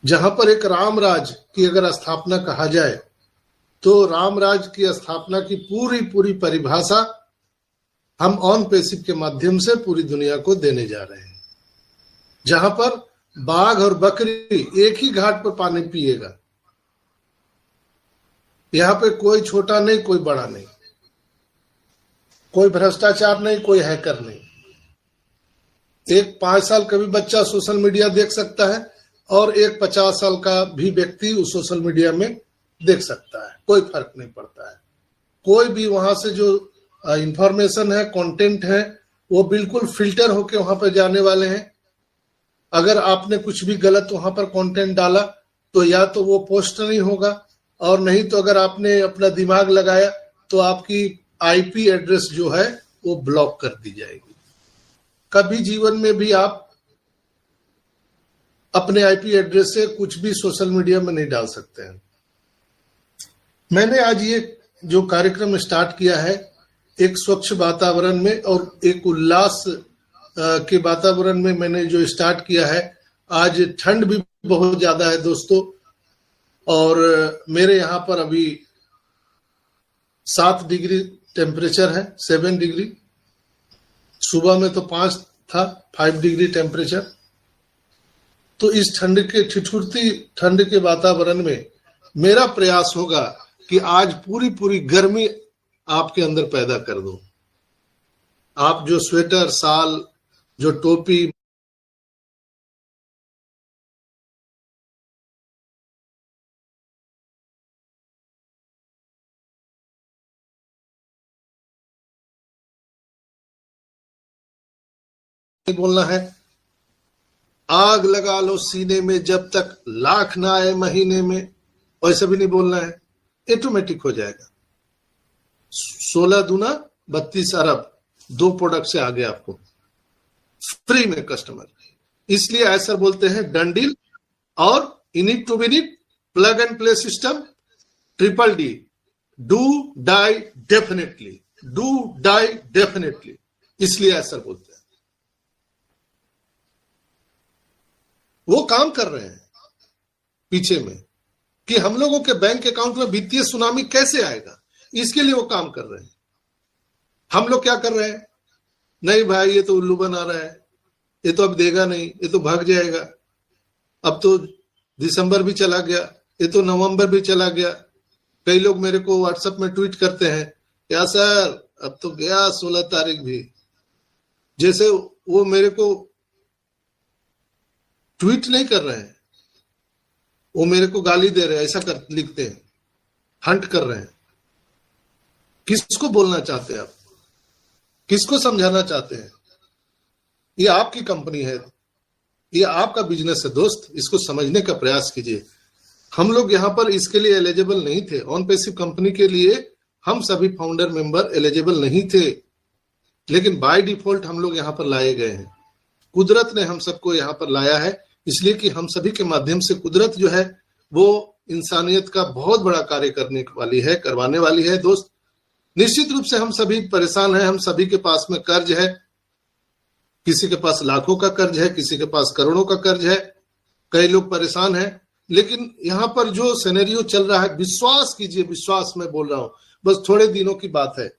जहां पर एक रामराज की अगर स्थापना कहा जाए तो रामराज की स्थापना की पूरी पूरी परिभाषा हम ऑन पैसिव के माध्यम से पूरी दुनिया को देने जा रहे हैं, जहां पर बाघ और बकरी एक ही घाट पर पानी पिएगा। यहां पे कोई छोटा नहीं, कोई बड़ा नहीं, कोई भ्रष्टाचार नहीं, कोई हैकर नहीं। एक 5 साल का भी बच्चा सोशल मीडिया देख सकता है और एक 50 साल का भी व्यक्ति उस सोशल मीडिया में देख सकता है, कोई फर्क नहीं पड़ता है। कोई भी वहां से जो इंफॉर्मेशन है, कंटेंट है, वो बिल्कुल फिल्टर होके वहां पर जाने वाले हैं। अगर आपने कुछ भी गलत वहां पर कंटेंट डाला तो या तो वो पोस्ट नहीं होगा, और नहीं तो अगर आपने अपना दिमाग लगाया तो आपकी आईपी एड्रेस जो है वो ब्लॉक कर दी जाएगी। कभी जीवन में भी आप अपने आईपी एड्रेस से कुछ भी सोशल मीडिया में नहीं डाल सकते हैं। मैंने आज ये जो कार्यक्रम स्टार्ट किया है एक स्वच्छ वातावरण में और एक उल्लास के वातावरण में मैंने जो स्टार्ट किया है। आज ठंड भी बहुत ज्यादा है दोस्तों, और मेरे यहाँ पर अभी 7 डिग्री टेम्परेचर है, 7 डिग्री। सुबह में तो 5 था, 5 डिग्री टेम्परेचर। तो इस ठंड के ठिठुरती ठंड के वातावरण में मेरा प्रयास होगा कि आज पूरी पूरी गर्मी आपके अंदर पैदा कर दूं। आप जो स्वेटर, शाल, जो टोपी, बोलना है आग लगा लो सीने में जब तक लाख ना आए महीने में, वैसे भी नहीं बोलना है, ऑटोमेटिक हो जाएगा। 16 दूना 32 अरब 2 प्रोडक्ट से आगे आपको फ्री में कस्टमर। इसलिए ऐसा बोलते हैं डंडिल और in it to win it plug and play system triple D, do die definitely, do die definitely, इसलिए ऐसा बोलते हैं। वो काम कर रहे हैं पीछे में कि हम लोगों के बैंक अकाउंट में वित्तीय सुनामी कैसे आएगा, इसके लिए वो काम कर रहे हैं। हम लोग क्या कर रहे हैं, नहीं भाई ये तो उल्लू बना रहा है, ये तो अब देगा नहीं, ये तो भाग जाएगा, अब तो दिसंबर भी चला गया, ये तो नवंबर भी चला गया। कई लोग मेरे को व्हाट्सएप में ट्वीट करते हैं, क्या सर अब तो गया 16 तारीख भी, जैसे वो मेरे को ट्वीट नहीं कर रहे हैं, वो मेरे को गाली दे रहे हैं, ऐसा लिखते हैं, हंट कर रहे हैं। किसको बोलना चाहते हैं आप, किसको समझाना चाहते हैं? ये आपकी कंपनी है, ये आपका बिजनेस है दोस्त, इसको समझने का प्रयास कीजिए। हम लोग यहाँ पर इसके लिए एलिजिबल नहीं थे, ऑन पैसिव कंपनी के लिए हम सभी फाउंडर मेंबर एलिजिबल नहीं थे, लेकिन बाय डिफॉल्ट हम लोग यहाँ पर लाए गए हैं। कुदरत ने हम सबको यहाँ पर लाया है, इसलिए कि हम सभी के माध्यम से कुदरत जो है वो इंसानियत का बहुत बड़ा कार्य करने वाली है, करवाने वाली है दोस्त। निश्चित रूप से हम सभी परेशान हैं, हम सभी के पास में कर्ज है, किसी के पास लाखों का कर्ज है, किसी के पास करोड़ों का कर्ज है, कई लोग परेशान हैं। लेकिन यहाँ पर जो सिनेरियो चल रहा है, विश्वास कीजिए, विश्वास मैं बोल रहा हूं, बस थोड़े दिनों की बात है।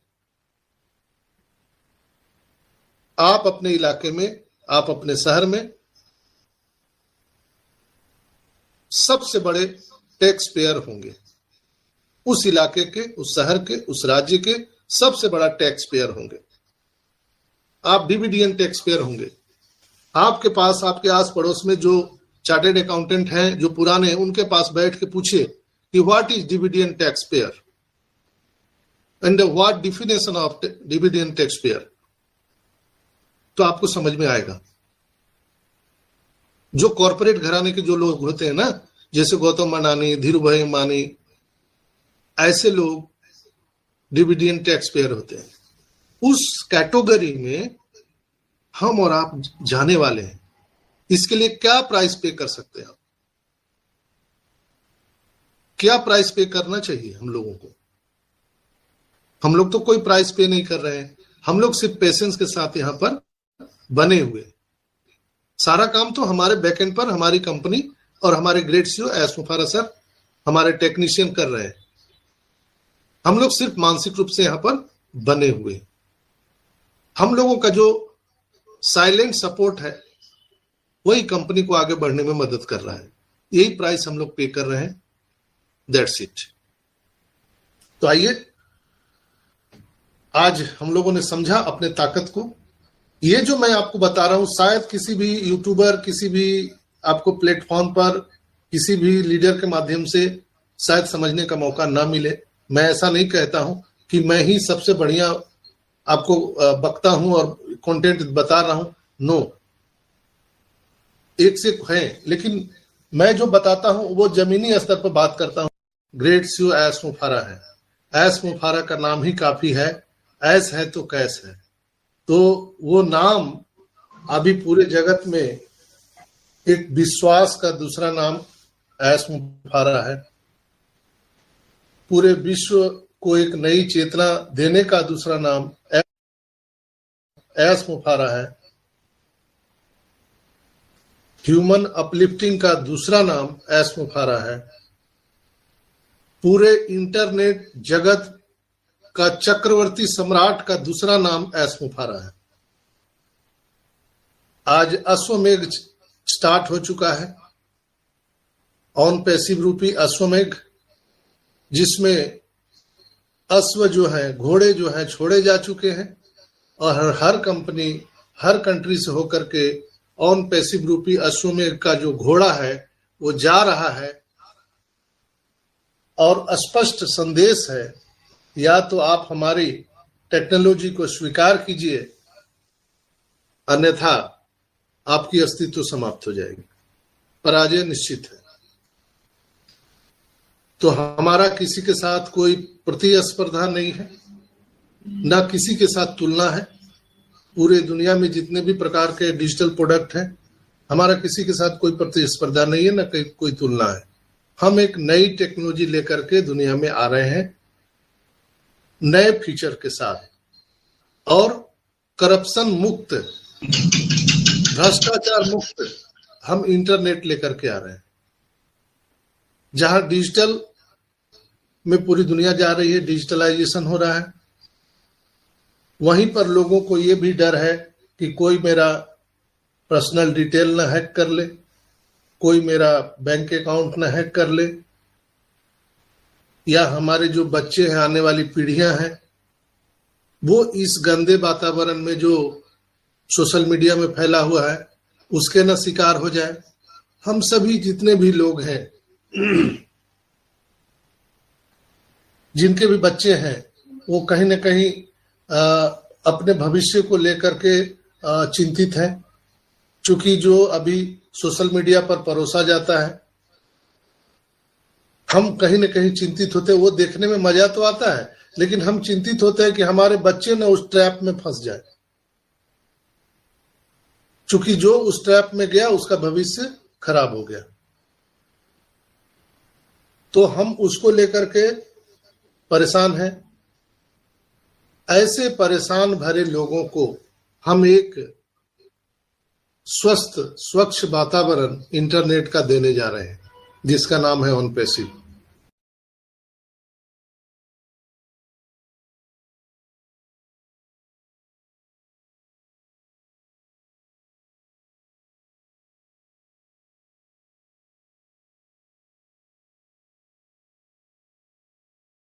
आप अपने इलाके में, आप अपने शहर में सबसे बड़े टैक्स पेयर होंगे, उस इलाके के, उस शहर के, उस राज्य के सबसे बड़ा टैक्स पेयर होंगे। आप डिविडेंड टैक्स पेयर होंगे। आपके पास, आपके आस पड़ोस में जो चार्टेड अकाउंटेंट हैं, जो पुराने हैं, उनके पास बैठ के पूछिए कि what is dividend tax payer and what definition of dividend tax payer, तो आपको समझ में आएगा। जो कॉर्पोरेट घराने के जो लोग होते हैं ना, जैसे गौतम अडानी, धीरूभाई अंबानी, ऐसे लोग डिविडेंड टैक्स पेयर होते हैं। उस कैटेगरी में हम और आप जाने वाले हैं। इसके लिए क्या प्राइस पे कर सकते हैं आप, क्या प्राइस पे करना चाहिए हम लोगों को? हम लोग तो कोई प्राइस पे नहीं कर रहे हैं, हम लोग सिर्फ पेशेंस के साथ यहां पर बने हुए। सारा काम तो हमारे बैकएंड पर हमारी कंपनी और हमारे ग्रेट सीईओ एस मुफारा सर, हमारे टेक्नीशियन कर रहे हैं। हम लोग सिर्फ मानसिक रूप से यहां पर बने हुए। हम लोगों का जो साइलेंट सपोर्ट है वही कंपनी को आगे बढ़ने में मदद कर रहा है। यही प्राइस हम लोग पे कर रहे हैं। That's it. तो आइए, आज हम लोगों ने समझा अपने ताकत को। ये जो मैं आपको बता रहा हूं, शायद किसी भी यूट्यूबर, किसी भी आपको प्लेटफॉर्म पर, किसी भी लीडर के माध्यम से शायद समझने का मौका ना मिले। मैं ऐसा नहीं कहता हूं कि मैं ही सबसे बढ़िया आपको बकता हूं और कंटेंट बता रहा हूं। नो, एक से है, लेकिन मैं जो बताता हूं वो जमीनी स्तर पर बात करता हूं। ग्रेट सीईओ एस मुफारा है। एस मुफारा का नाम ही काफी है। ऐस है तो कैस है। तो वो नाम अभी पूरे जगत में एक विश्वास का दूसरा नाम एस मुफारा है। पूरे विश्व को एक नई चेतना देने का दूसरा नाम एस मुफारा है। ह्यूमन अपलिफ्टिंग का दूसरा नाम एस मुफारा है। पूरे इंटरनेट जगत का चक्रवर्ती सम्राट का दूसरा नाम एस मुफारा है। आज अश्वमेघ स्टार्ट हो चुका है, ऑन पैसिव रूपी अश्वमेघ, जिसमें अश्व जो है, घोड़े जो है छोड़े जा चुके हैं और हर कंपनी, हर कंट्री से होकर के ऑन पैसिव रूपी अश्वमेघ का जो घोड़ा है वो जा रहा है। और स्पष्ट संदेश है, या तो आप हमारी टेक्नोलॉजी को स्वीकार कीजिए, अन्यथा आपकी अस्तित्व समाप्त हो जाएगी, पराजय निश्चित है। तो हमारा किसी के साथ कोई प्रतिस्पर्धा नहीं है, ना किसी के साथ तुलना है। पूरे दुनिया में जितने भी प्रकार के डिजिटल प्रोडक्ट हैं, हमारा किसी के साथ कोई प्रतिस्पर्धा नहीं है, ना कोई तुलना है। हम एक नई टेक्नोलॉजी लेकर के दुनिया में आ रहे हैं, नए फीचर के साथ, और करप्शन मुक्त, भ्रष्टाचार मुक्त हम इंटरनेट लेकर के आ रहे हैं। जहां डिजिटल में पूरी दुनिया जा रही है, डिजिटलाइजेशन हो रहा है, वहीं पर लोगों को ये भी डर है कि कोई मेरा पर्सनल डिटेल ना हैक कर ले, कोई मेरा बैंक अकाउंट ना हैक कर ले, या हमारे जो बच्चे हैं, आने वाली पीढ़ियां हैं, वो इस गंदे वातावरण में जो सोशल मीडिया में फैला हुआ है उसके ना शिकार हो जाए। हम सभी जितने भी लोग हैं, जिनके भी बच्चे हैं, वो कहीं ना कहीं अपने भविष्य को लेकर के चिंतित हैं। चूंकि जो अभी सोशल मीडिया पर परोसा जाता है, हम कहीं ना कहीं चिंतित होते हैं। वो देखने में मजा तो आता है, लेकिन हम चिंतित होते हैं कि हमारे बच्चे न उस ट्रैप में फंस जाए। चूंकि जो उस ट्रैप में गया उसका भविष्य खराब हो गया, तो हम उसको लेकर के परेशान हैं। ऐसे परेशान भरे लोगों को हम एक स्वस्थ, स्वच्छ वातावरण इंटरनेट का देने जा रहे हैं, जिसका नाम है ऑन पैसिव।